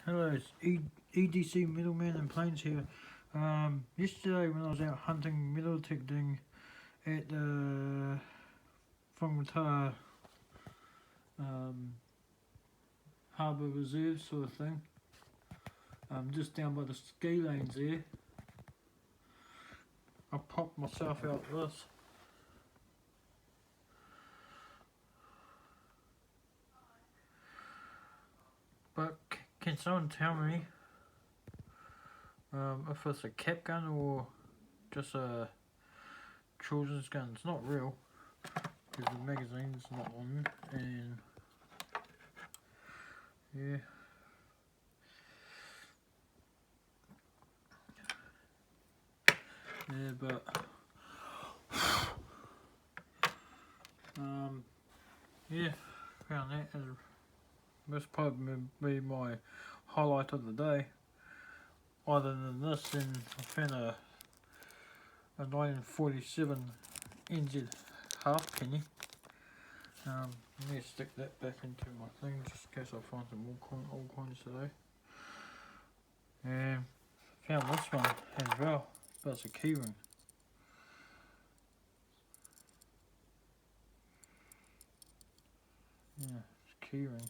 Hello, it's EDC Middleman and Plains here. Yesterday when I was out hunting metal detecting at the Whangatā Harbour Reserve sort of thing, just down by the ski lanes there, I popped myself out this. But can someone tell me if it's a cap gun or just a children's gun? It's not real because the magazine's not on, and yeah. Yeah, but yeah, found that as most probably be my highlight of the day. Other than this, then I found a 1947 NZ half penny. Let me stick that back into my thing just in case I find some more old coins today. And found this one as well, but it's a keyring. Yeah, it's a keyring.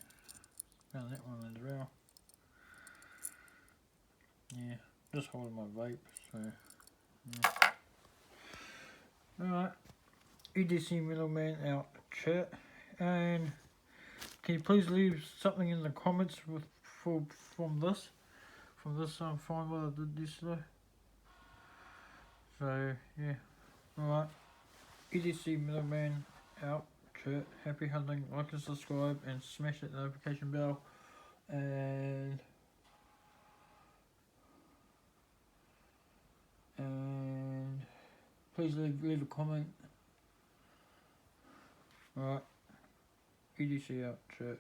Found that one as well. Yeah, just holding my vape, so yeah. Alright, EDC Middleman out, chat, and can you please leave something in the comments from this find what I did yesterday. So yeah, alright, EDC Middleman out, chat, happy hunting, like and subscribe and smash that notification bell, and please leave a comment. Alright, EDC out, chat.